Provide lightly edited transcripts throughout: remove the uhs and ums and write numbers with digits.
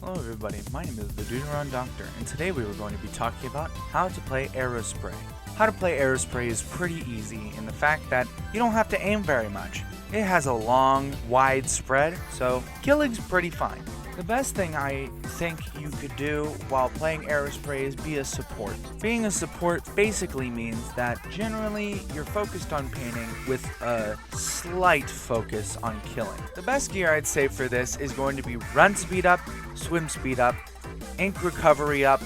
Hello everybody, my name is the Deuteron Doctor, and today we were going to be talking about how to play Aerospray. How to play Aerospray is pretty easy in the fact that you don't have to aim very much. It has a long, wide spread, so killing's pretty fine. The best thing I think you could do while playing Aerospray is be a support. Being a support basically means that generally you're focused on painting with a slight focus on killing. The best gear I'd say for this is going to be run speed up, swim speed up, ink recovery up,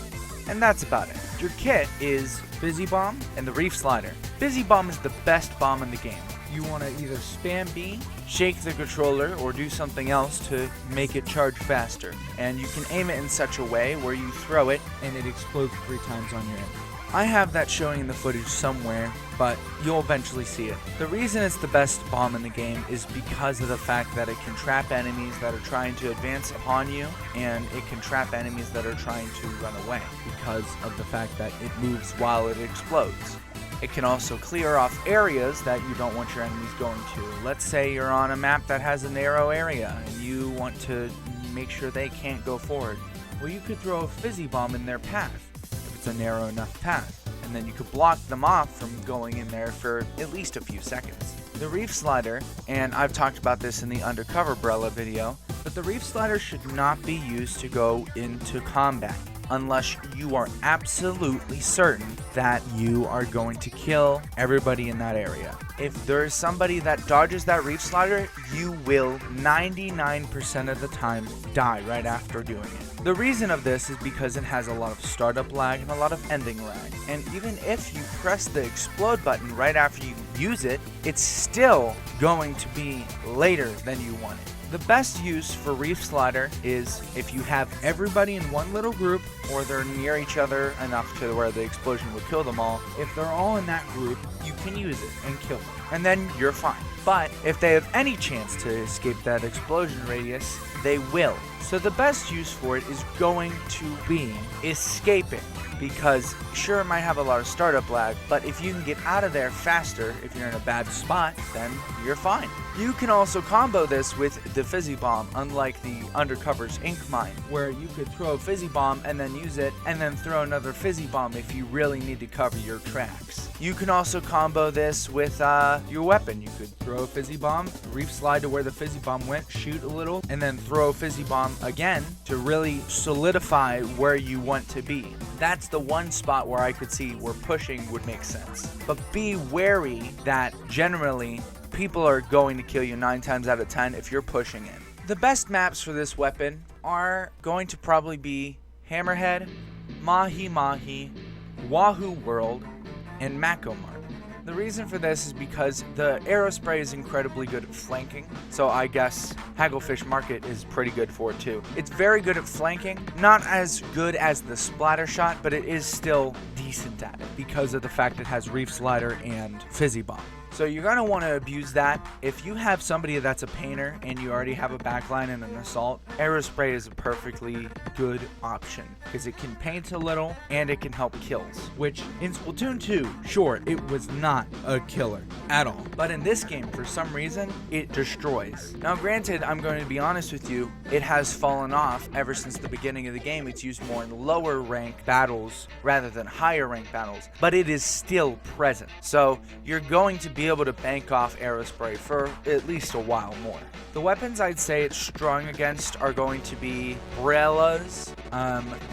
and that's about it. Your kit is Fizzy Bomb and the Reef Slider. Fizzy Bomb is the best bomb in the game. You want to either spam B, shake the controller, or do something else to make it charge faster. And you can aim it in such a way where you throw it and it explodes 3 times on your end. I have that showing in the footage somewhere, but you'll eventually see it. The reason it's the best bomb in the game is because of the fact that it can trap enemies that are trying to advance upon you, and it can trap enemies that are trying to run away because of the fact that it moves while it explodes. It can also clear off areas that you don't want your enemies going to. Let's say you're on a map that has a narrow area and you want to make sure they can't go forward. Well, you could throw a Fizzy Bomb in their path if it's a narrow enough path, and then you could block them off from going in there for at least a few seconds. The Reef Slider, and I've talked about this in the Undercover Brella video, but the Reef Slider should not be used to go into combat unless you are absolutely certain that you are going to kill everybody in that area. If there's somebody that dodges that Reef Slider, you will 99% of the time die right after doing it. The reason of this is because it has a lot of startup lag and a lot of ending lag. And even if you press the explode button right after you use it, it's still going to be later than you want it. The best use for Reef Slider is if you have everybody in one little group, or they're near each other enough to where the explosion would kill them all. If they're all in that group, you can use it and kill them, and then you're fine. But if they have any chance to escape that explosion radius, they will. So the best use for it is going to be escaping, because sure, it might have a lot of startup lag, but if you can get out of there faster, if you're in a bad spot, then you're fine. You can also combo this with the Fizzy Bomb, unlike the Undercover's Ink Mine, where you could throw a Fizzy Bomb and then use it, and then throw another Fizzy Bomb if you really need to cover your tracks. You can also combo this with your weapon. You could throw a Fizzy Bomb, Reef Slide to where the Fizzy Bomb went, shoot a little, and then throw a Fizzy Bomb again to really solidify where you want to be. That's the one spot where I could see where pushing would make sense. But be wary that generally people are going to kill you 9 times out of 10 if you're pushing in. The best maps for this weapon are going to probably be Hammerhead, Mahi Mahi, Wahoo World, and Mako Mart. The reason for this is because the Aerospray is incredibly good at flanking, so I guess Hagglefish Market is pretty good for it too. It's very good at flanking, not as good as the splatter shot, but it is still decent at it because of the fact it has Reef Slider and Fizzy Bomb. So you're going to want to abuse that. If you have somebody that's a painter and you already have a backline and an assault, Aerospray is a perfectly good option because it can paint a little and it can help kills, which in Splatoon 2, sure, it was not a killer at all. But in this game, for some reason, it destroys. Now granted, I'm going to be honest with you, it has fallen off ever since the beginning of the game. It's used more in lower rank battles rather than higher rank battles, but it is still present. So you're going to be able to bank off Aerospray for at least a while more. The weapons I'd say it's strong against are going to be Brellas,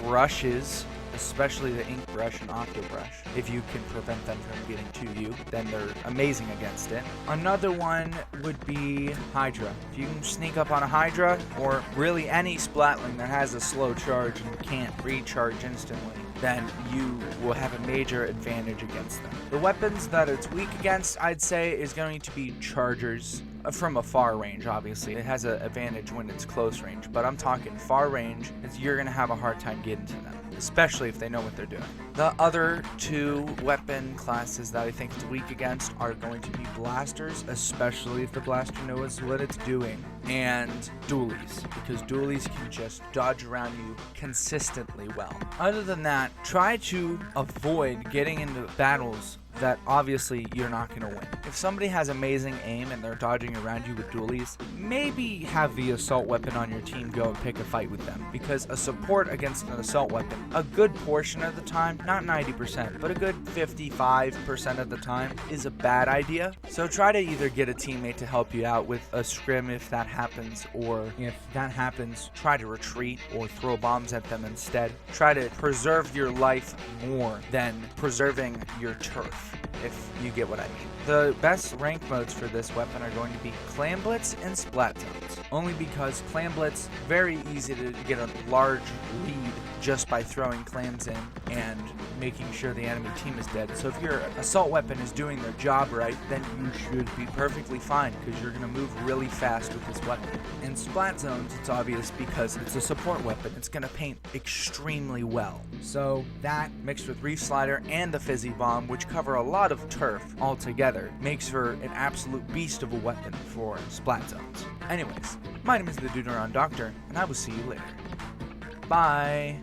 brushes, especially the ink brush and octo brush. If you can prevent them from getting to you, then they're amazing against it. Another one would be Hydra. If you can sneak up on a Hydra, or really any Splatling that has a slow charge and can't recharge instantly, then you will have a major advantage against them. The weapons that it's weak against, I'd say, is going to be Chargers. From a far range, obviously. It has an advantage when it's close range, but I'm talking far range, is you're going to have a hard time getting to them, especially if they know what they're doing. The other 2 weapon classes that I think it's weak against are going to be blasters, especially if the blaster knows what it's doing, and dualies, because dualies can just dodge around you consistently well. Other than that, try to avoid getting into battles that obviously you're not going to win. If somebody has amazing aim and they're dodging around you with dualies, maybe have the assault weapon on your team go and pick a fight with them, because a support against an assault weapon, a good portion of the time, not 90%, but a good 55% of the time, is a bad idea. So try to either get a teammate to help you out with a scrim if that happens, or if that happens, try to retreat or throw bombs at them instead. Try to preserve your life more than preserving your turf, if you get what I mean. The best rank modes for this weapon are going to be Clan Blitz and Splat Zones, only because Clan Blitz, very easy to get a large lead just by throwing clans in and making sure the enemy team is dead. So if your assault weapon is doing their job right, then you should be perfectly fine, because you're going to move really fast with this weapon. In Splat Zones, it's obvious because it's a support weapon. It's going to paint extremely well. So that, mixed with Reef Slider and the Fizzy Bomb, which cover a lot of turf altogether, makes for an absolute beast of a weapon for Splat Zones. Anyways, my name is the Dude Around Doctor, and I will see you later. Bye!